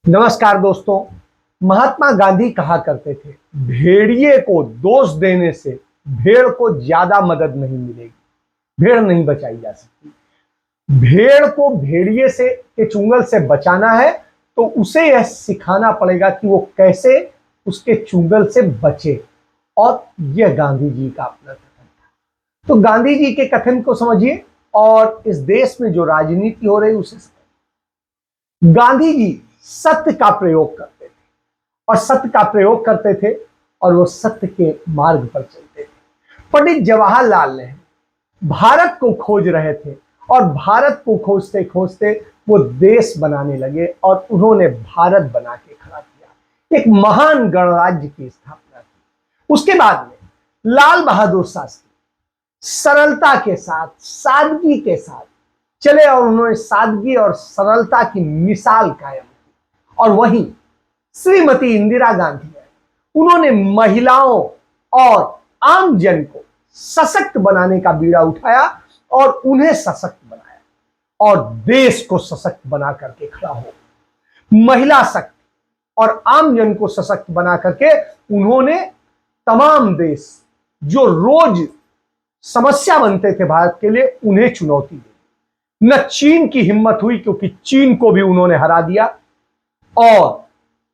नमस्कार दोस्तों। महात्मा गांधी कहा करते थे, भेड़िए को दोष देने से भेड़ को ज्यादा मदद नहीं मिलेगी, भेड़ नहीं बचाई जा सकती। भेड़ को भेड़िए से के चुंगल से बचाना है तो उसे यह सिखाना पड़ेगा कि वो कैसे उसके चुंगल से बचे। और यह गांधी जी का अपना कथन था। तो गांधी जी के कथन को समझिए और इस देश में जो राजनीति हो रही उसे समझिए। गांधी जी सत्य का प्रयोग करते थे और सत्य का प्रयोग करते थे और वो सत्य के मार्ग पर चलते थे। पंडित जवाहरलाल नेहरू भारत को खोज रहे थे और भारत को खोजते खोजते वो देश बनाने लगे और उन्होंने भारत बना के खड़ा किया, एक महान गणराज्य की स्थापना की। उसके बाद में लाल बहादुर शास्त्री सरलता के साथ, सादगी के साथ चले और उन्होंने सादगी और सरलता की मिसाल कायम की। और वहीं श्रीमती इंदिरा गांधी है, उन्होंने महिलाओं और आम जन को सशक्त बनाने का बीड़ा उठाया और उन्हें सशक्त बनाया और देश को सशक्त बना करके खड़ा हो। महिला शक्ति और आम जन को सशक्त बना करके उन्होंने तमाम देश जो रोज समस्या बनते थे भारत के लिए, उन्हें चुनौती दी। न चीन की हिम्मत हुई, क्योंकि चीन को भी उन्होंने हरा दिया और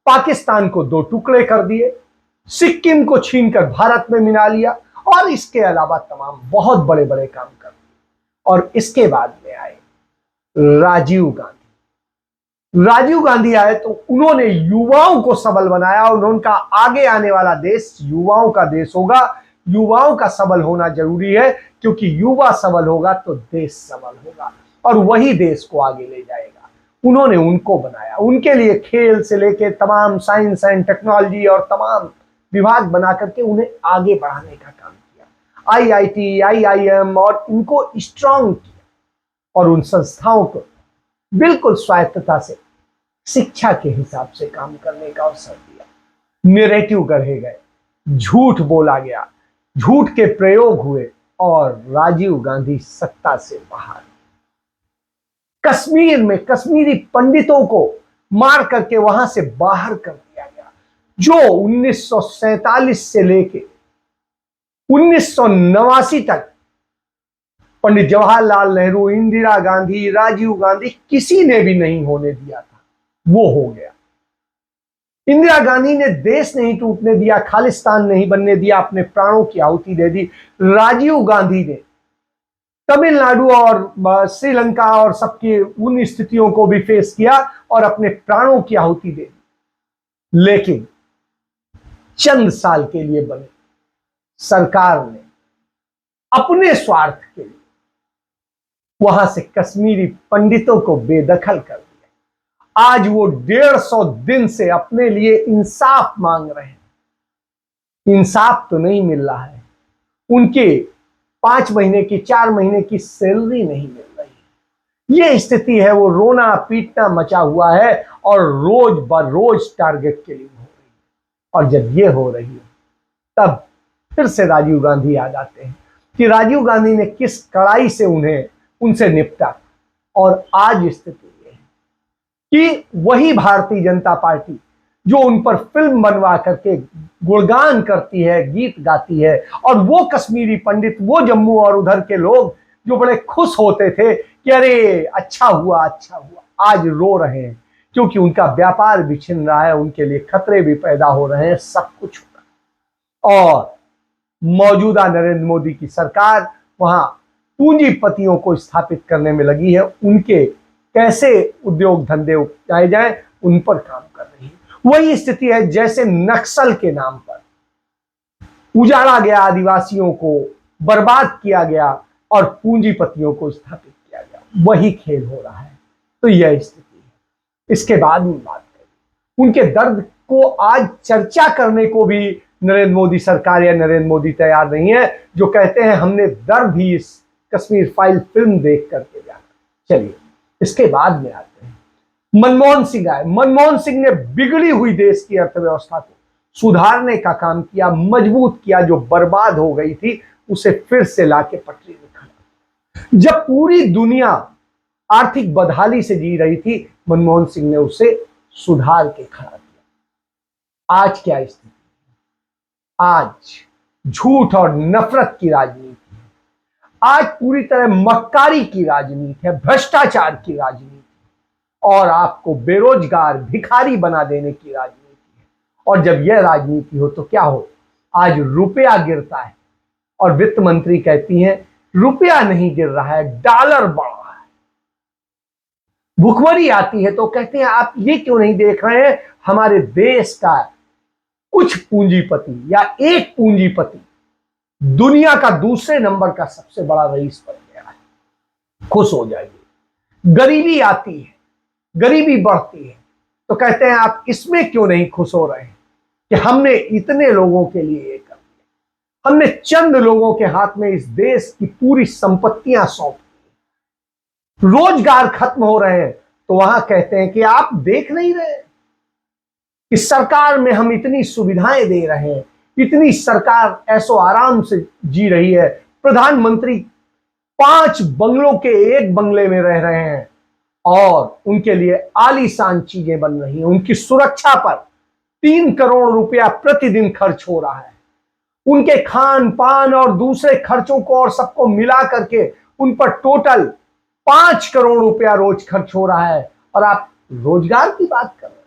पाकिस्तान को दो टुकड़े कर दिए, सिक्किम को छीनकर भारत में मिला लिया और इसके अलावा तमाम बहुत बड़े बड़े काम कर दिए। और इसके बाद में आए राजीव गांधी। राजीव गांधी आए तो उन्होंने युवाओं को सबल बनाया और उनका आगे आने वाला देश युवाओं का देश होगा। युवाओं का सबल होना जरूरी है, क्योंकि युवा सबल होगा तो देश सबल होगा और वही देश को आगे ले जाएगा। उन्होंने उनको बनाया, उनके लिए खेल से लेके तमाम साइंस एंड टेक्नोलॉजी और तमाम विभाग बना करके उन्हें आगे बढ़ाने का काम किया। आईआईटी, आईआईएम और इनको स्ट्रांग किया और उन संस्थाओं को बिल्कुल स्वायत्तता से शिक्षा के हिसाब से काम करने का अवसर दिया। नैरेटिव गढ़े गए, झूठ बोला गया, झूठ के प्रयोग हुए और राजीव गांधी सत्ता से बाहर। कश्मीर में कश्मीरी पंडितों को मार करके वहां से बाहर कर दिया गया, जो 1947 से लेके 1989 तक पंडित जवाहरलाल नेहरू, इंदिरा गांधी, राजीव गांधी किसी ने भी नहीं होने दिया था, वो हो गया। इंदिरा गांधी ने देश नहीं टूटने दिया, खालिस्तान नहीं बनने दिया, अपने प्राणों की आहुति दे दी। राजीव गांधी ने तमिलनाडु और श्रीलंका और सबकी उन स्थितियों को भी फेस किया और अपने प्राणों की आहुति दे दी। लेकिन चंद साल के लिए बने सरकार ने अपने स्वार्थ के लिए वहां से कश्मीरी पंडितों को बेदखल कर दिया। आज वो 150 दिन से अपने लिए इंसाफ मांग रहे हैं। इंसाफ तो नहीं मिल रहा है, उनके 5 महीने की, 4 महीने की सैलरी नहीं मिल रही। ये स्थिति है, वो रोना पीटना मचा हुआ है और रोज बरोज टारगेट किलिंग हो रही है। और जब ये हो रही है तब फिर से राजीव गांधी याद आते हैं कि राजीव गांधी ने किस कड़ाई से उनसे निपटा। और आज स्थिति ये है कि वही भारतीय जनता पार्टी जो उन पर फिल्म बनवा करके गुणगान करती है, गीत गाती है, और वो कश्मीरी पंडित, वो जम्मू और उधर के लोग जो बड़े खुश होते थे कि अरे अच्छा हुआ अच्छा हुआ, आज रो रहे हैं, क्योंकि उनका व्यापार भी छिन रहा है, उनके लिए खतरे भी पैदा हो रहे हैं, सब कुछ हो रहा है। और मौजूदा नरेंद्र मोदी की सरकार वहां पूंजीपतियों को स्थापित करने में लगी है, उनके कैसे उद्योग धंधे उठाए जाए उन पर काम कर रही है। वही स्थिति है जैसे नक्सल के नाम पर उजाड़ा गया, आदिवासियों को बर्बाद किया गया और पूंजीपतियों को स्थापित किया गया, वही खेल हो रहा है। तो यह स्थिति है। इसके बाद में बात करें, उनके दर्द को आज चर्चा करने को भी नरेंद्र मोदी सरकार या नरेंद्र मोदी तैयार नहीं है, जो कहते हैं हमने दर्द ही इस कश्मीर फाइल फिल्म देख करके जाना। चलिए इसके बाद में आते हैं, मनमोहन सिंह आए। मनमोहन सिंह ने बिगड़ी हुई देश की अर्थव्यवस्था को सुधारने का काम किया, मजबूत किया, जो बर्बाद हो गई थी उसे फिर से लाके पटरी में खड़ा। जब पूरी दुनिया आर्थिक बदहाली से जी रही थी, मनमोहन सिंह ने उसे सुधार के खड़ा किया। आज क्या स्थिति? आज झूठ और नफरत की राजनीति है। आज पूरी तरह मक्कारी की राजनीति है, भ्रष्टाचार की राजनीति और आपको बेरोजगार भिखारी बना देने की राजनीति है। और जब यह राजनीति हो तो क्या हो? आज रुपया गिरता है और वित्त मंत्री कहती हैं रुपया नहीं गिर रहा है, डॉलर बढ़ रहा है। भुखमरी आती है तो कहते हैं आप ये क्यों नहीं देख रहे हैं, हमारे देश का कुछ पूंजीपति या एक पूंजीपति दुनिया का दूसरे नंबर का सबसे बड़ा रईस बन गया है। खुश हो जाइए। गरीबी आती है, गरीबी बढ़ती है तो कहते हैं आप इसमें क्यों नहीं खुश हो रहे हैं कि हमने इतने लोगों के लिए ये कर दिया, हमने चंद लोगों के हाथ में इस देश की पूरी संपत्तियां सौंप दी। रोजगार खत्म हो रहे हैं तो वहां कहते हैं कि आप देख नहीं रहे कि सरकार में हम इतनी सुविधाएं दे रहे हैं, इतनी सरकार ऐसो आराम से जी रही है, प्रधानमंत्री 5 बंगलों के एक बंगले में रह रहे हैं और उनके लिए आलीशान चीजें बन रही हैं। उनकी सुरक्षा पर 3 करोड़ रुपया प्रतिदिन खर्च हो रहा है। उनके खान पान और दूसरे खर्चों को और सबको मिला करके उन पर टोटल 5 करोड़ रुपया रोज खर्च हो रहा है। और आप रोजगार की बात कर रहे हैं,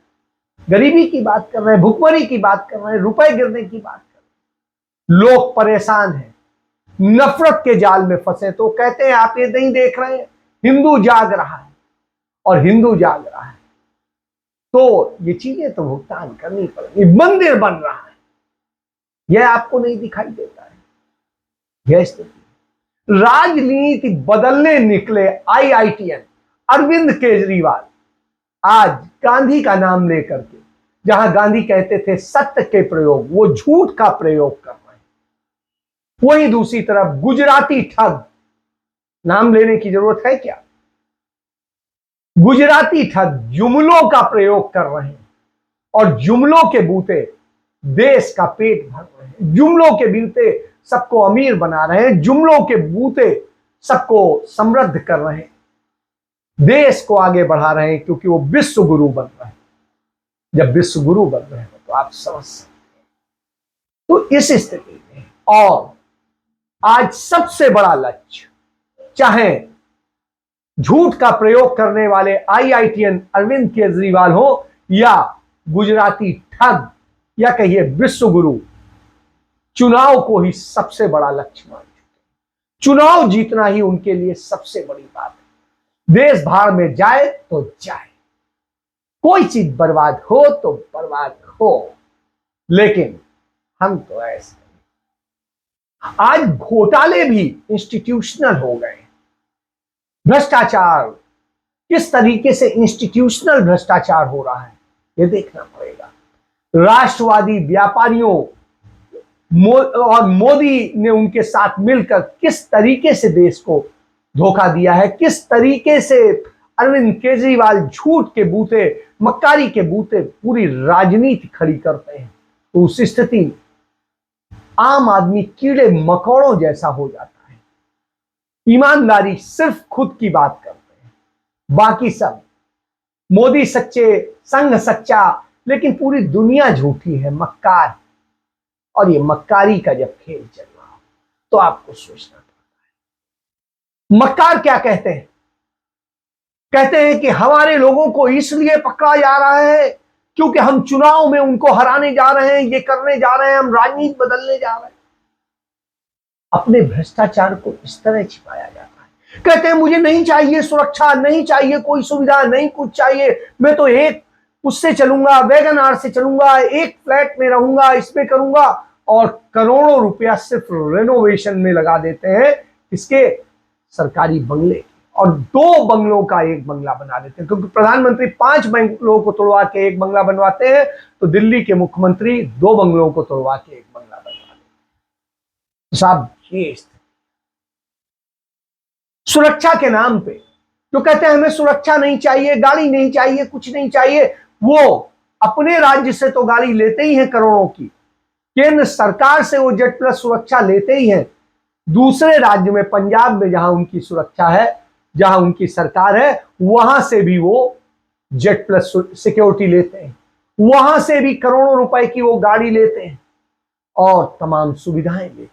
गरीबी की बात कर रहे हैं, भुखमरी की बात कर रहे हैं, रुपए गिरने की बात कर रहे हैं। लोग परेशान हैं, नफरत के जाल में फंसे तो कहते हैं आप ये नहीं देख रहे हैं, हिंदू जाग रहा है। और हिंदू जाग रहा है तो ये चीजें तो भुगतान करनी पड़ेगी। मंदिर बन रहा है, यह आपको नहीं दिखाई देता है। यह स्थिति, राजनीति बदलने निकले IITN अरविंद केजरीवाल आज गांधी का नाम लेकर के, जहां गांधी कहते थे सत्य के प्रयोग, वो झूठ का प्रयोग कर रहे हैं। वहीं दूसरी तरफ गुजराती ठग, नाम लेने की जरूरत है क्या? गुजराती ठग जुमलों का प्रयोग कर रहे हैं और जुमलों के बूते देश का पेट भर रहे हैं, जुमलों के बूते सबको अमीर बना रहे हैं, जुमलों के बूते सबको समृद्ध कर रहे हैं, देश को आगे बढ़ा रहे हैं, क्योंकि वो विश्व गुरु बन रहे हैं। जब विश्व गुरु बन रहे हैं तो आप समझ सकते हैं। तो इस स्थिति में और आज सबसे बड़ा लक्ष्य, चाहे झूठ का प्रयोग करने वाले IITN अरविंद केजरीवाल हो या गुजराती ठग या कहिए विश्व गुरु, चुनाव को ही सबसे बड़ा लक्ष्य मान चुके हैं। चुनाव जीतना ही उनके लिए सबसे बड़ी बात है। देश भाड़ में जाए तो जाए, कोई चीज बर्बाद हो तो बर्बाद हो, लेकिन हम तो ऐसे आज घोटाले भी इंस्टीट्यूशनल हो गए। भ्रष्टाचार किस तरीके से इंस्टीट्यूशनल भ्रष्टाचार हो रहा है यह देखना पड़ेगा। राष्ट्रवादी व्यापारियों और मोदी ने उनके साथ मिलकर किस तरीके से देश को धोखा दिया है, किस तरीके से अरविंद केजरीवाल झूठ के बूते, मक्कारी के बूते पूरी राजनीति खड़ी करते हैं। तो उस स्थिति में आम आदमी कीड़े मकोड़ों जैसा हो जाता है। ईमानदारी सिर्फ खुद की बात करते हैं, बाकी सब मोदी सच्चे, संघ सच्चा, लेकिन पूरी दुनिया झूठी है, मक्कार। और ये मक्कारी का जब खेल चल रहा हो तो आपको सोचना पड़ता है। मक्कार क्या कहते हैं? कहते हैं कि हमारे लोगों को इसलिए पकड़ा जा रहा है क्योंकि हम चुनाव में उनको हराने जा रहे हैं, ये करने जा रहे हैं, हम राजनीति बदलने जा रहे हैं। अपने भ्रष्टाचार को इस तरह छिपाया जाता है। कहते हैं मुझे नहीं चाहिए सुरक्षा, नहीं चाहिए कोई सुविधा, नहीं कुछ चाहिए, मैं तो एक उससे चलूंगा, वैगन आर से चलूंगा, एक फ्लैट में रहूंगा, इसमें करूंगा, और करोड़ों रुपया सिर्फ रेनोवेशन में लगा देते हैं, इसके सरकारी बंगले, और 2 बंगलों का एक बंगला बना देते हैं। क्योंकि प्रधानमंत्री 5 बंगलों को तोड़वा के एक बंगला बनवाते हैं, तो दिल्ली के मुख्यमंत्री 2 बंगलों को तोड़वा के एक बंगला बनवा देते हैं। साहब ये सुरक्षा के नाम पे जो कहते हैं हमें सुरक्षा नहीं चाहिए, गाड़ी नहीं चाहिए, कुछ नहीं चाहिए, वो अपने राज्य से तो गाड़ी लेते ही हैं करोड़ों की, केंद्र सरकार से वो जेट प्लस सुरक्षा लेते ही हैं, दूसरे राज्य में, पंजाब में जहां उनकी सुरक्षा है, जहां उनकी सरकार है, वहां से भी वो जेट प्लस सिक्योरिटी लेते हैं, वहां से भी करोड़ों रुपए की वो गाड़ी लेते हैं और तमाम सुविधाएं लेते हैं।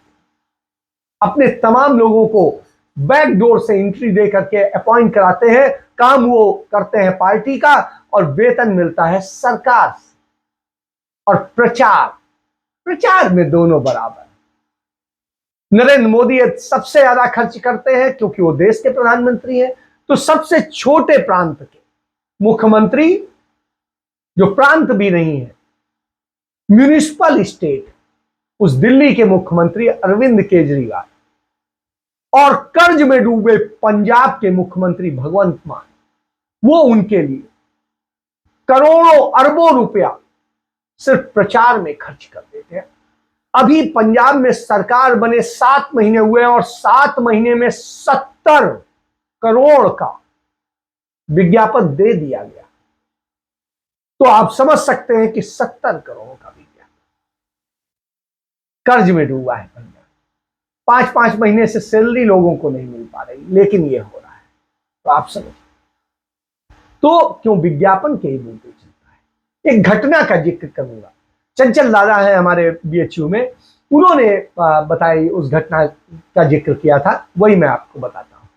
अपने तमाम लोगों को बैकडोर से एंट्री दे करके अपॉइंट कराते हैं, काम वो करते हैं पार्टी का और वेतन मिलता है सरकार से। और प्रचार में दोनों बराबर। नरेंद्र मोदी सबसे ज्यादा खर्च करते हैं क्योंकि वो देश के प्रधानमंत्री हैं, तो सबसे छोटे प्रांत के मुख्यमंत्री, जो प्रांत भी नहीं है, म्युनिसिपल स्टेट, उस दिल्ली के मुख्यमंत्री अरविंद केजरीवाल, और कर्ज में डूबे पंजाब के मुख्यमंत्री भगवंत मान, वो उनके लिए करोड़ों अरबों रुपया सिर्फ प्रचार में खर्च कर देते हैं। अभी पंजाब में सरकार बने 7 महीने हुए हैं और 7 महीने में 70 करोड़ का विज्ञापन दे दिया गया। तो आप समझ सकते हैं कि 70 करोड़ का विज्ञापन, कर्ज में डूबा है पंजाब। 5-5 महीने से सैलरी लोगों को नहीं मिल पा रही, लेकिन ये हो रहा है। तो आप समझ, तो क्यों विज्ञापन के ही मुद्दे चलता है। एक घटना का जिक्र करूंगा। चंचल दादा है हमारे बीएचयू में, उन्होंने बताई, उस घटना का जिक्र किया था, वही मैं आपको बताता हूं।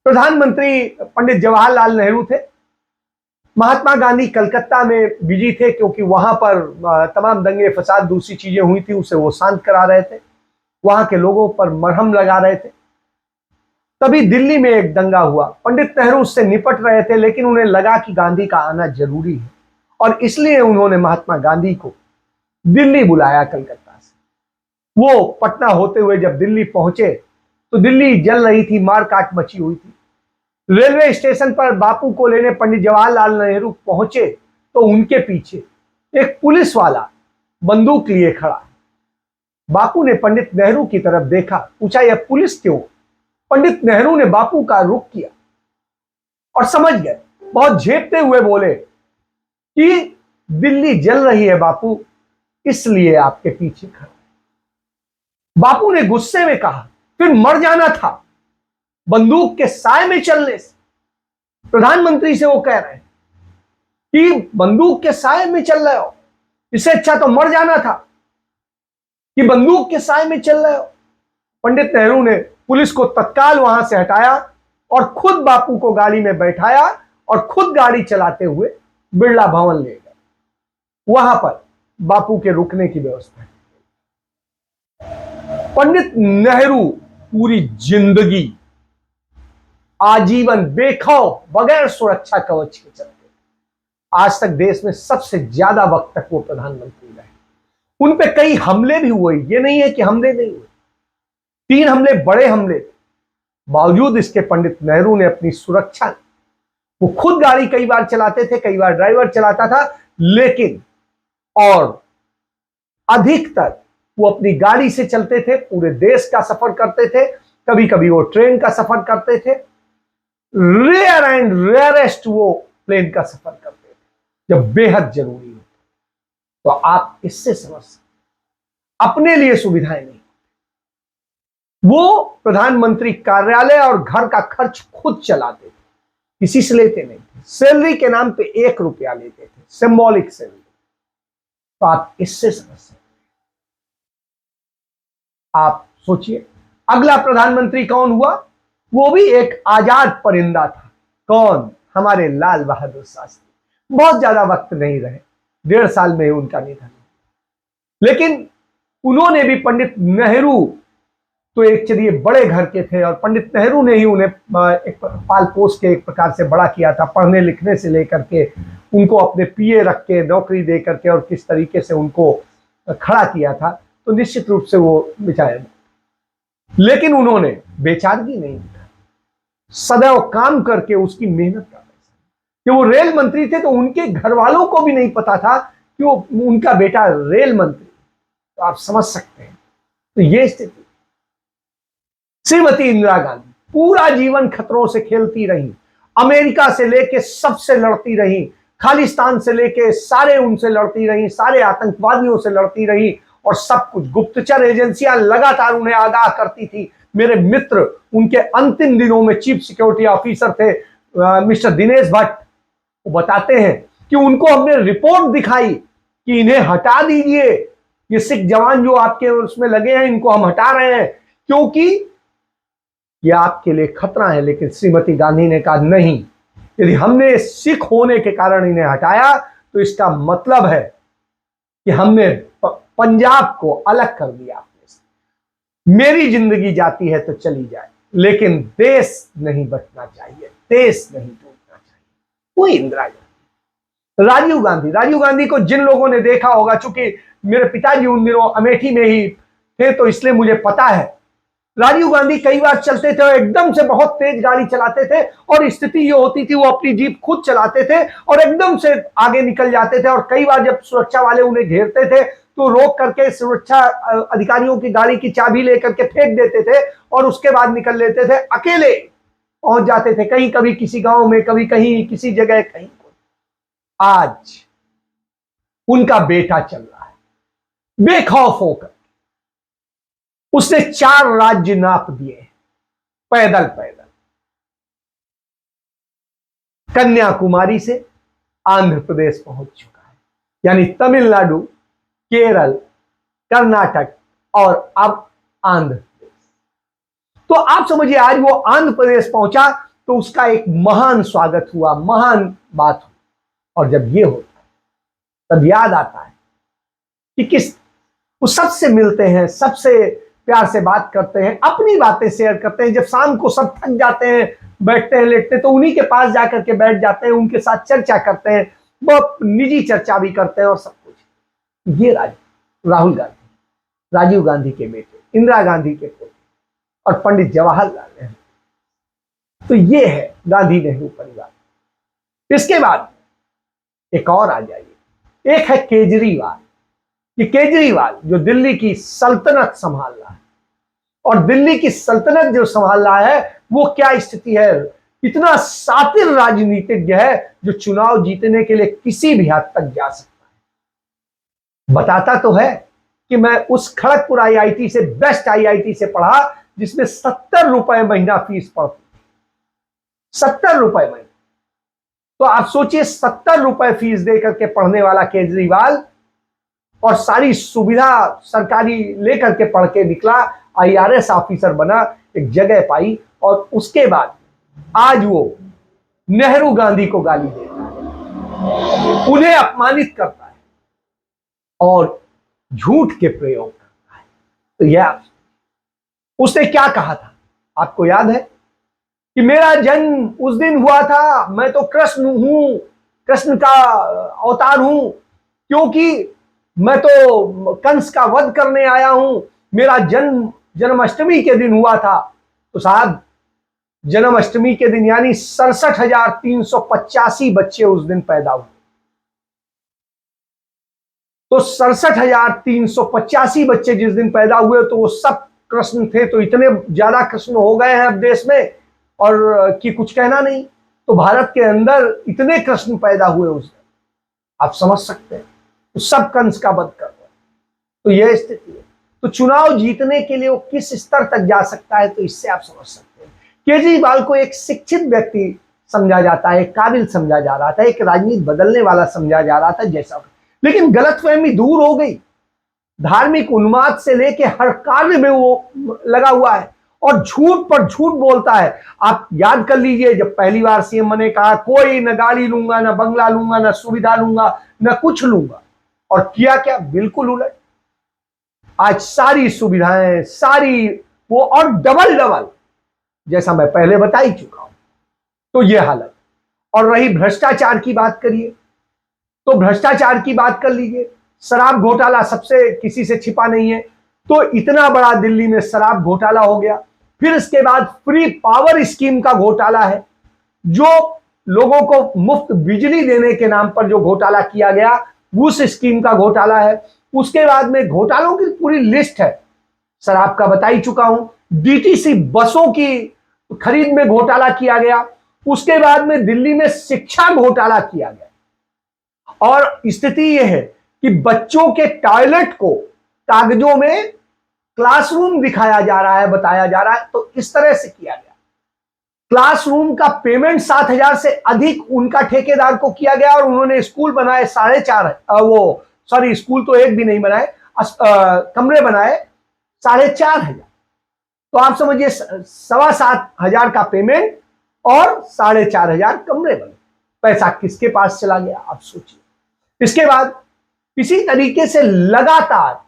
प्रधानमंत्री पंडित जवाहरलाल नेहरू थे। महात्मा गांधी कलकत्ता में बिजी थे क्योंकि वहां पर तमाम दंगे फसाद दूसरी चीजें हुई थी, उसे वो शांत करा रहे थे, वहां के लोगों पर मरहम लगा रहे थे। तभी दिल्ली में एक दंगा हुआ। पंडित नेहरू उससे निपट रहे थे, लेकिन उन्हें लगा कि गांधी का आना जरूरी है और इसलिए उन्होंने महात्मा गांधी को दिल्ली बुलाया कलकत्ता से। वो पटना होते हुए जब दिल्ली पहुंचे तो दिल्ली जल रही थी, मारकाट मची हुई थी। रेलवे स्टेशन पर बापू को लेने पंडित जवाहरलाल नेहरू पहुंचे तो उनके पीछे एक पुलिस वाला बंदूक लिए खड़ा। बापू ने पंडित नेहरू की तरफ देखा, पूछा यह पुलिस क्यों? पंडित नेहरू ने बापू का रुख किया और समझ गए, बहुत झेपते हुए बोले कि दिल्ली जल रही है बापू, इसलिए आपके पीछे खड़ा। बापू ने गुस्से में कहा, फिर मर जाना था बंदूक के साए में चलने से। प्रधानमंत्री से वो कह रहे हैं कि बंदूक के साए में चल रहे हो, इससे अच्छा तो मर जाना था कि बंदूक के साए में चल रहे हो। पंडित नेहरू ने पुलिस को तत्काल वहां से हटाया और खुद बापू को गाड़ी में बैठाया और खुद गाड़ी चलाते हुए बिरला भवन ले गए। वहां पर बापू के रुकने की व्यवस्था है। पंडित नेहरू पूरी जिंदगी आजीवन बेखौफ बगैर सुरक्षा कवच के चलते, आज तक देश में सबसे ज्यादा वक्त तक वो प्रधानमंत्री रहे। उन पे कई हमले भी हुए, ये नहीं है कि हमले नहीं हुए। 3 हमले बड़े हमले थे, बावजूद इसके पंडित नेहरू ने अपनी सुरक्षा, वो खुद गाड़ी कई बार चलाते थे, कई बार ड्राइवर चलाता था, लेकिन और अधिकतर वो अपनी गाड़ी से चलते थे, पूरे देश का सफर करते थे, कभी कभी वो ट्रेन का सफर करते थे, रेयर एंड रेयरेस्ट वो प्लेन का सफर करते थे जब बेहद जरूरी हो। तो आप इससे समझ सकते, अपने लिए सुविधाएं नहीं, वो प्रधानमंत्री कार्यालय और घर का खर्च खुद चलाते थे, किसी से लेते नहीं थे। सैलरी के नाम पे 1 रुपया लेते थे, सिंबॉलिक सैलरी। तो आप इससे समझ सकते। आप सोचिए अगला प्रधानमंत्री कौन हुआ? वो भी एक आजाद परिंदा था। कौन? हमारे लाल बहादुर शास्त्री। बहुत ज्यादा वक्त नहीं रहे, 1.5 साल में उनका निधन। लेकिन उन्होंने भी, पंडित नेहरू तो एक चलिए बड़े घर के थे और पंडित नेहरू ने ही उन्हें एक पाल पोस के एक प्रकार से बड़ा किया था, पढ़ने लिखने से लेकर के उनको अपने पीए रख के नौकरी दे करके और किस तरीके से उनको खड़ा किया था। तो निश्चित रूप से वो बेचारे, लेकिन उन्होंने बेचारगी नहीं की, सदैव काम करके उसकी मेहनत का पैसा। कि वो रेल मंत्री थे तो उनके घर वालों को भी नहीं पता था कि वो उनका बेटा रेल मंत्री। तो आप समझ सकते हैं। तो ये स्थिति। श्रीमती इंदिरा गांधी पूरा जीवन खतरों से खेलती रही, अमेरिका से लेके सबसे लड़ती रही, खालिस्तान से लेके सारे उनसे लड़ती रही, सारे आतंकवादियों से लड़ती रही और सब कुछ। गुप्तचर एजेंसियां लगातार उन्हें आगाह करती थी। मेरे मित्र उनके अंतिम दिनों में चीफ सिक्योरिटी ऑफिसर थे मिस्टर दिनेश भट्ट, वो बताते हैं कि उनको हमने रिपोर्ट दिखाई कि इन्हें हटा दीजिए, ये सिख जवान जो आपके उसमें लगे हैं इनको हम हटा रहे हैं क्योंकि ये आपके लिए खतरा है। लेकिन श्रीमती गांधी ने कहा नहीं, यदि हमने सिख होने के कारण इन्हें हटाया तो इसका मतलब है कि हमने पंजाब को अलग कर दिया अपने से। मेरी जिंदगी जाती है तो चली जाए, लेकिन देश नहीं बचना चाहिए, देश नहीं टूटना चाहिए। वो इंदिरा गांधी। राजीव गांधी को जिन लोगों ने देखा होगा, चूंकि मेरे पिताजी उन दिनों अमेठी में ही थे तो इसलिए मुझे पता है, राजीव गांधी कई बार चलते थे और एकदम से बहुत तेज गाड़ी चलाते थे और स्थिति ये होती थी वो अपनी जीप खुद चलाते थे और एकदम से आगे निकल जाते थे। और कई बार जब सुरक्षा वाले उन्हें घेरते थे तो रोक करके सुरक्षा अधिकारियों की गाड़ी की चाबी लेकर के फेंक देते थे और उसके बाद निकल लेते थे, अकेले पहुंच जाते थे, कहीं कभी किसी गांव में, कभी कहीं किसी जगह, कहीं। आज उनका बेटा चल रहा है बेखौफ होकर, उसने 4 राज्य नाप दिए पैदल पैदल, कन्याकुमारी से आंध्र प्रदेश पहुंच चुका है, यानी तमिलनाडु, केरल, कर्नाटक और अब आंध्र प्रदेश। तो आप समझिए आज वो आंध्र प्रदेश पहुंचा तो उसका एक महान स्वागत हुआ, महान बात हुई। और जब ये होता है तब याद आता है कि किस वो सबसे मिलते हैं, सबसे प्यार से बात करते हैं, अपनी बातें शेयर करते हैं। जब शाम को सब थक जाते हैं, बैठते हैं, लेटते हैं, तो उन्हीं के पास जाकर के बैठ जाते हैं, उनके साथ चर्चा करते हैं, बहुत निजी चर्चा भी करते हैं और सब कुछ। ये राहुल गांधी, राजीव गांधी के बेटे, इंदिरा गांधी के पोते और पंडित जवाहरलाल नेहरू। तो ये है गांधी नेहरू परिवार। इसके बाद एक और आ जाइए, एक है केजरीवाल। कि केजरीवाल जो दिल्ली की सल्तनत संभाल रहा है, और दिल्ली की सल्तनत जो संभाल रहा है वो क्या स्थिति है, इतना शातिर राजनीतिज्ञ है जो चुनाव जीतने के लिए किसी भी हद तक जा सकता है। बताता तो है कि मैं उस खड़गपुर आईआईटी से, बेस्ट आईआईटी से पढ़ा जिसमें 70 रुपए महीना फीस पड़ती, 70 रुपए महीना। तो आप सोचिए 70 रुपए फीस देकर के पढ़ने वाला केजरीवाल और सारी सुविधा सरकारी लेकर के पढ़ के निकला, आईआरएस ऑफिसर बना, एक जगह पाई, और उसके बाद आज वो नेहरू गांधी को गाली देता है, उन्हें अपमानित करता है और झूठ के प्रयोग करता है। तो यह उसने क्या कहा था आपको याद है कि मेरा जन्म उस दिन हुआ था, मैं तो कृष्ण हूं, कृष्ण का अवतार हूं, क्योंकि मैं तो कंस का वध करने आया हूं, मेरा जन्म जन्माष्टमी के दिन हुआ था। तो साहब जन्माष्टमी के दिन यानी 67,385 बच्चे उस दिन पैदा हुए। तो 67,385 बच्चे जिस दिन पैदा हुए तो वो सब कृष्ण थे। तो इतने ज्यादा कृष्ण हो गए हैं अब देश में और कि कुछ कहना नहीं। तो भारत के अंदर इतने कृष्ण पैदा हुए उस दिन, आप समझ सकते हैं। तो सब कंस का वध कर रहे। तो यह स्थिति है। तो चुनाव जीतने के लिए वो किस स्तर तक जा सकता है, तो इससे आप समझ सकते हैं। केजरीवाल को एक शिक्षित व्यक्ति समझा जाता है, काबिल समझा जा रहा था, एक राजनीति बदलने वाला समझा जा रहा था जैसा, लेकिन गलतफहमी दूर हो गई। धार्मिक उन्माद से लेके हर कार्य में वो लगा हुआ है और झूठ पर झूठ बोलता है। आप याद कर लीजिए जब पहली बार सीएम ने कहा कोई न गाड़ी लूंगा, न बंगला लूंगा, न सुविधा लूंगा, न कुछ लूंगा, और किया क्या, बिल्कुल उलट। आज सारी सुविधाएं, सारी वो, और डबल डबल, जैसा मैं पहले बता ही चुका हूं। तो ये हालत। और रही भ्रष्टाचार की बात करिए, तो भ्रष्टाचार की बात कर लीजिए। शराब घोटाला सबसे किसी से छिपा नहीं है। तो इतना बड़ा दिल्ली में शराब घोटाला हो गया। फिर इसके बाद फ्री पावर स्कीम का घोटाला है, जो लोगों को मुफ्त बिजली देने के नाम पर जो घोटाला किया गया, उस स्कीम का घोटाला है। उसके बाद में घोटालों की पूरी लिस्ट है, शराब का बता ही चुका हूं। डीटीसी बसों की खरीद में घोटाला किया गया। उसके बाद में दिल्ली में शिक्षा घोटाला किया गया। और स्थिति यह है कि बच्चों के टॉयलेट को कागजों में क्लासरूम दिखाया जा रहा है, बताया जा रहा है। तो इस तरह से किया गया। क्लासरूम का पेमेंट 7,000 से अधिक उनका ठेकेदार को किया गया और उन्होंने स्कूल बनाए 4.5, वो सॉरी स्कूल तो एक भी नहीं बनाए, कमरे बनाए 4,500। तो आप समझिए 7,2500 का पेमेंट और 4,500 कमरे बने। पैसा किसके पास चला गया आप सोचिए। इसके बाद इसी तरीके से लगातार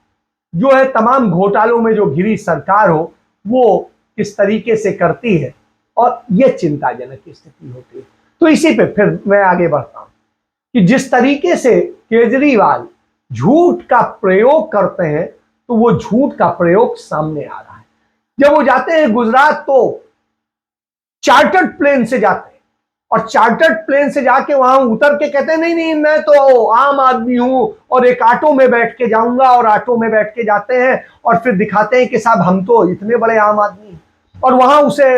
जो है तमाम घोटालों में जो घिरी सरकार हो वो किस तरीके से करती है और यह चिंताजनक स्थिति होती है। तो इसी पे फिर मैं आगे बढ़ता हूं कि जिस तरीके से केजरीवाल झूठ का प्रयोग करते हैं तो वो झूठ का प्रयोग सामने आ रहा है। जब वो जाते हैं गुजरात तो चार्टर्ड प्लेन से जाते हैं और चार्टर्ड प्लेन से जाके वहां उतर के कहते हैं नहीं नहीं मैं तो आम आदमी हूं और एक ऑटो में बैठ के जाऊंगा, और ऑटो में बैठ के जाते हैं और फिर दिखाते हैं कि साहब हम तो इतने बड़े आम आदमी हैं। और वहां उसे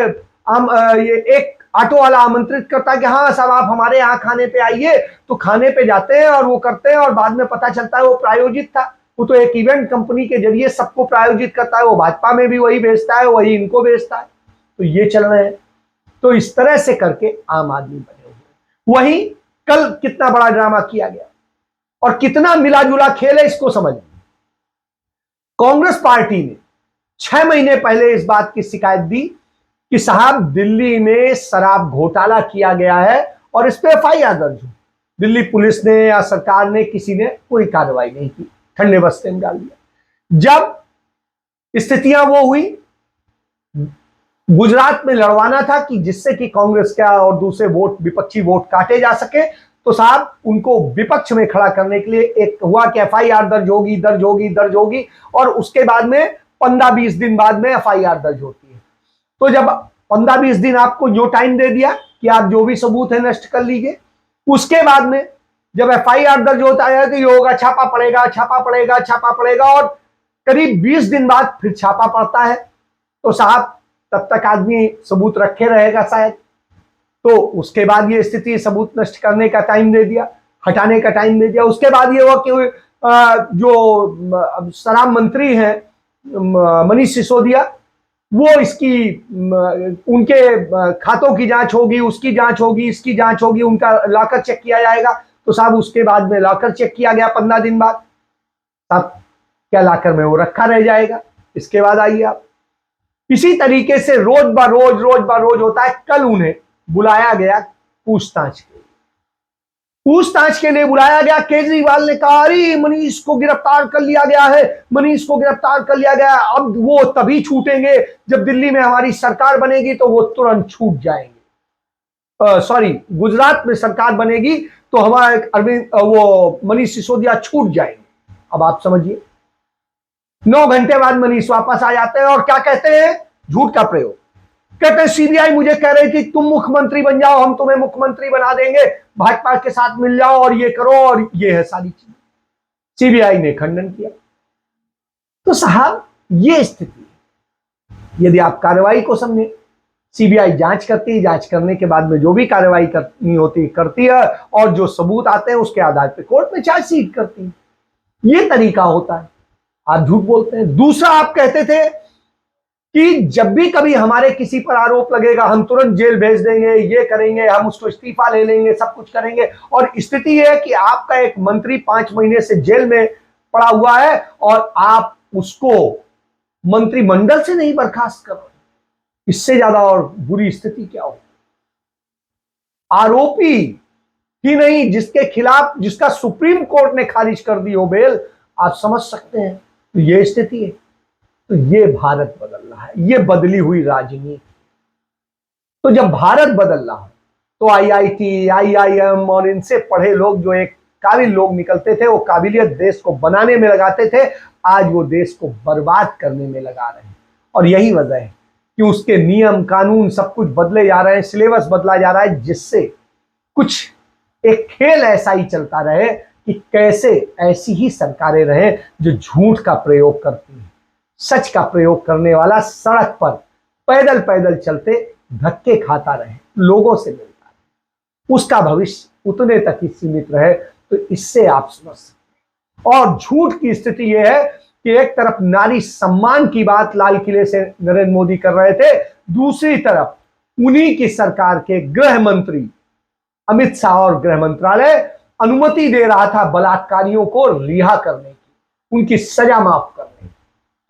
ये एक ऑटो वाला आमंत्रित करता है कि हाँ साहब आप हमारे यहाँ खाने पे आइए, तो खाने पे जाते हैं और वो करते हैं और बाद में पता चलता है वो प्रायोजित था। वो तो एक इवेंट कंपनी के जरिए सबको प्रायोजित करता है, वो भाजपा में भी वही भेजता है, वही इनको भेजता है। तो ये चल रहे हैं। तो इस तरह से करके आम आदमी बने हुए। वहीं कल कितना बड़ा ड्रामा किया गया और कितना मिला जुला खेल है इसको समझ। कांग्रेस पार्टी ने 6 महीने पहले इस बात की शिकायत दी कि साहब दिल्ली में शराब घोटाला किया गया है और इस पे एफआईआर दर्ज हो। दिल्ली पुलिस ने या सरकार ने किसी ने कोई कार्रवाई नहीं की, ठंडे बस्ते में डाल दिया। जब स्थितियां वो हुई, गुजरात में लड़वाना था कि जिससे कि कांग्रेस का और दूसरे वोट विपक्षी वोट काटे जा सके, तो साहब उनको विपक्ष में खड़ा करने के लिए एक हुआ कि एफआईआर दर्ज होगी और उसके बाद में 15-20 दिन बाद में एफआईआर दर्ज होती है। तो जब 15-20 दिन आपको जो टाइम दे दिया कि आप जो भी सबूत है नष्ट कर लीजिए, उसके बाद में जब एफआईआर दर्ज होता है तो ये होगा छापा पड़ेगा और करीब 20 दिन बाद फिर छापा पड़ता है। तो साहब तब तक आदमी सबूत रखे रहेगा शायद, तो उसके बाद ये स्थिति सबूत नष्ट करने का टाइम दे दिया, हटाने का टाइम दे दिया। उसके बाद ये हुआ कि जो शराब मंत्री हैं मनीष सिसोदिया, वो इसकी उनके खातों की जांच होगी, उसकी जांच होगी, इसकी जांच होगी, उनका लॉकर चेक किया जाएगा। तो साहब उसके बाद में लॉकर चेक किया गया 15 दिन बाद, साहब क्या लॉकर में वो रखा रह जाएगा। इसके बाद आइए आप, इसी तरीके से रोज ब रोज होता है। कल उन्हें बुलाया गया पूछताछ के लिए बुलाया गया। केजरीवाल ने कहा अरे मनीष को गिरफ्तार कर लिया गया है, मनीष को गिरफ्तार कर लिया गया, अब वो तभी छूटेंगे जब दिल्ली में हमारी सरकार बनेगी तो वो तुरंत छूट जाएंगे। सॉरी, गुजरात में सरकार बनेगी तो हमारे वो मनीष सिसोदिया छूट जाएंगे। अब आप समझिए 9 घंटे बाद मनीष वापस आ जाते हैं और क्या कहते हैं, झूठ का प्रयोग। कहते हैं सीबीआई मुझे कह रही थी तुम मुख्यमंत्री बन जाओ, हम तुम्हें मुख्यमंत्री बना देंगे, भाजपा के साथ मिल जाओ और ये करो और ये है सारी चीज। सीबीआई ने खंडन किया। तो साहब ये स्थिति, यदि आप कार्रवाई को समझे, सीबीआई जांच करती है, जांच करने के बाद में जो भी कार्रवाई करनी होती करती है और जो सबूत आते हैं उसके आधार पर कोर्ट में चार्जशीट करती है। ये तरीका होता है। आप झूठ बोलते हैं। दूसरा, आप कहते थे कि जब भी कभी हमारे किसी पर आरोप लगेगा हम तुरंत जेल भेज देंगे, ये करेंगे, हम उसको इस्तीफा ले लेंगे, सब कुछ करेंगे। और स्थिति है कि आपका एक मंत्री 5 महीने से जेल में पड़ा हुआ है और आप उसको मंत्रिमंडल से नहीं बर्खास्त कर रहे। इससे ज्यादा और बुरी स्थिति क्या हो। आरोपी ही नहीं, जिसके खिलाफ जिसका सुप्रीम कोर्ट ने खारिज कर दी हो बेल, आप समझ सकते हैं। तो ये स्थिति है। तो ये भारत बदल रहा है, ये बदली हुई राजनीति। तो जब भारत बदल रहा है तो आईआईटी, आईआईएम और इनसे पढ़े लोग, जो एक काबिल लोग निकलते थे, वो काबिलियत देश को बनाने में लगाते थे, आज वो देश को बर्बाद करने में लगा रहे हैं। और यही वजह है कि उसके नियम कानून सब कुछ बदले जा रहे हैं, सिलेबस बदला जा रहा है, जिससे कुछ एक खेल ऐसा ही चलता रहे कि कैसे ऐसी ही सरकारें रहें जो झूठ का प्रयोग करती हैं। सच का प्रयोग करने वाला सड़क पर पैदल पैदल चलते धक्के खाता रहे, लोगों से मिलता रहे, उसका भविष्य उतने तक ही सीमित रहे। तो इससे आप समझ सकते हैं। और झूठ की स्थिति यह है कि एक तरफ नारी सम्मान की बात लाल किले से नरेंद्र मोदी कर रहे थे, दूसरी तरफ उन्हीं की सरकार के गृह मंत्री अमित शाह और गृह मंत्रालय अनुमति दे रहा था बलात्कारियों को रिहा करने की, उनकी सजा माफ करने की।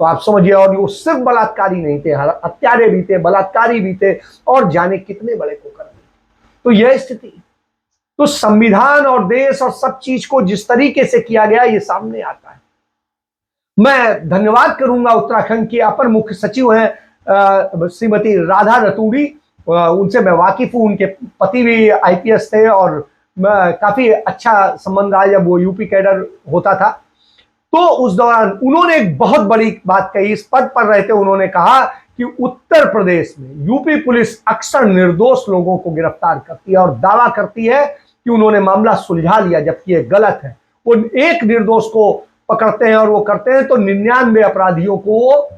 तो आप समझिए, और वो सिर्फ बलात्कारी नहीं थे, हत्यारे भी थे, बलात्कारी भी थे, और जाने कितने बड़े को करने। तो यह स्थिति, तो संविधान और देश और सब चीज को जिस तरीके से किया गया ये सामने आता है। मैं धन्यवाद करूंगा उत्तराखंड की अपर मुख्य सचिव हैं श्रीमती राधा रतूड़ी, उनसे मैं वाकिफ हूं, उनके पति भी आईपीएस थे और काफी अच्छा संबंध रहा जब वो यूपी कैडर होता था। तो उस दौरान उन्होंने एक बहुत बड़ी बात कही, इस पद पर रहते उन्होंने कहा कि उत्तर प्रदेश में यूपी पुलिस अक्सर निर्दोष लोगों को गिरफ्तार करती है और दावा करती है कि उन्होंने मामला सुलझा लिया, जबकि यह गलत है। वो एक निर्दोष को पकड़ते हैं और वो करते हैं तो 99 अपराधियों को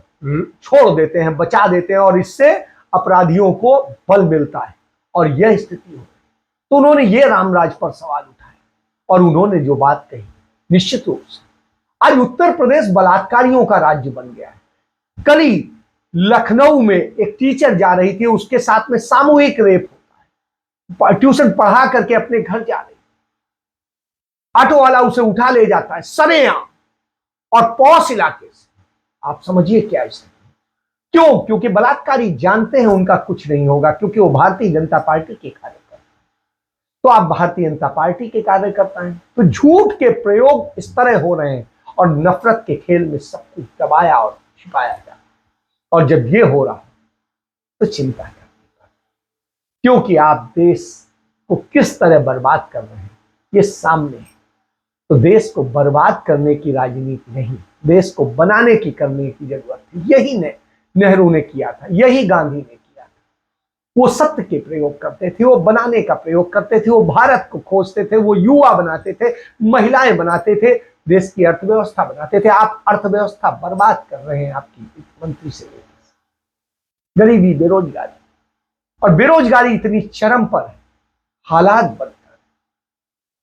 छोड़ देते हैं, बचा देते हैं, और इससे अपराधियों को बल मिलता है, और यह स्थिति हो। तो उन्होंने ये रामराज पर सवाल उठाए और उन्होंने जो बात कही, निश्चित रूप से आज उत्तर प्रदेश बलात्कारियों का राज्य बन गया है। कल ही लखनऊ में एक टीचर जा रही थी, उसके साथ में सामूहिक रेप होता है, ट्यूशन पढ़ा करके अपने घर जा रही, ऑटो वाला उसे उठा ले जाता है सरेआम और पौष इलाके से। आप समझिए क्या स्थिति। क्यों? क्योंकि बलात्कारी जानते हैं उनका कुछ नहीं होगा, क्योंकि वो भारतीय जनता पार्टी के कार्यकर्ता हैं। तो आप भारतीय जनता पार्टी के कार्यकर्ता हैं, तो झूठ के प्रयोग इस तरह हो रहे हैं और नफरत के खेल में सब कुछ दबाया और छिपाया जा रहा है। और जब ये हो रहा है तो चिंता करनी पड़ती, क्योंकि आप देश को किस तरह बर्बाद कर रहे हैं ये सामने है। तो देश को बर्बाद करने की राजनीति नहीं, देश को बनाने की करने की जरूरत है। यही नेहरू ने किया था, यही गांधी ने किया था। वो सत्य के प्रयोग करते थे, वो बनाने का प्रयोग करते थे, वो भारत को खोजते थे, वो युवा बनाते थे, महिलाएं बनाते थे, देश की अर्थव्यवस्था बनाते थे। आप अर्थव्यवस्था बर्बाद कर रहे हैं आपकी मंत्री से लेकर। गरीबी, बेरोजगारी, और बेरोजगारी इतनी चरम पर है, हालात बनकर,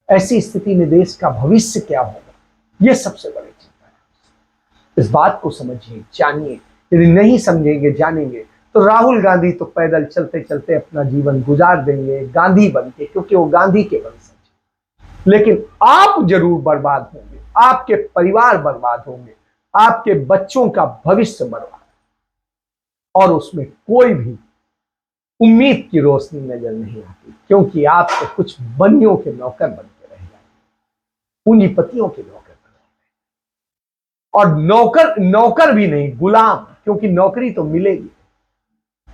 ऐसी स्थिति में देश का भविष्य क्या होगा, यह सबसे बड़ी चिंता है। इस बात को समझिए, जानिए। यदि नहीं समझेंगे, जानेंगे, तो राहुल गांधी तो पैदल चलते चलते अपना जीवन गुजार देंगे गांधी बन के, क्योंकि वो गांधी के वंशज हैं। लेकिन आप जरूर बर्बाद होंगे, आपके परिवार बर्बाद होंगे, आपके बच्चों का भविष्य बर्बाद, और उसमें कोई भी उम्मीद की रोशनी नजर नहीं आती, क्योंकि आप तो कुछ बनियों के नौकर बन के रह जाएंगे, पूंजीपतियों के नौकर बन जाएंगे। और नौकर भी नहीं, गुलाम, क्योंकि नौकरी तो मिलेगी,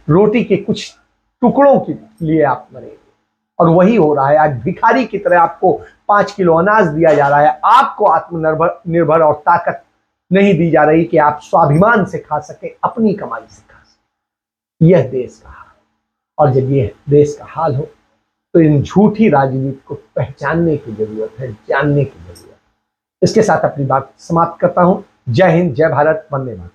रोटी के कुछ टुकड़ों के लिए आप मरेंगे। और वही हो रहा है आज, भिखारी की तरह आपको 5 किलो अनाज दिया जा रहा है, आपको आत्मनिर्भर और ताकत नहीं दी जा रही कि आप स्वाभिमान से खा सके, अपनी कमाई से खा सके। यह देश का हाल, और जब यह देश का हाल हो तो इन झूठी राजनीति को पहचानने की जरूरत है, जानने की जरूरत है। इसके साथ अपनी बात समाप्त करता हूं। जय हिंद, जय भारत, वंदे मातरम।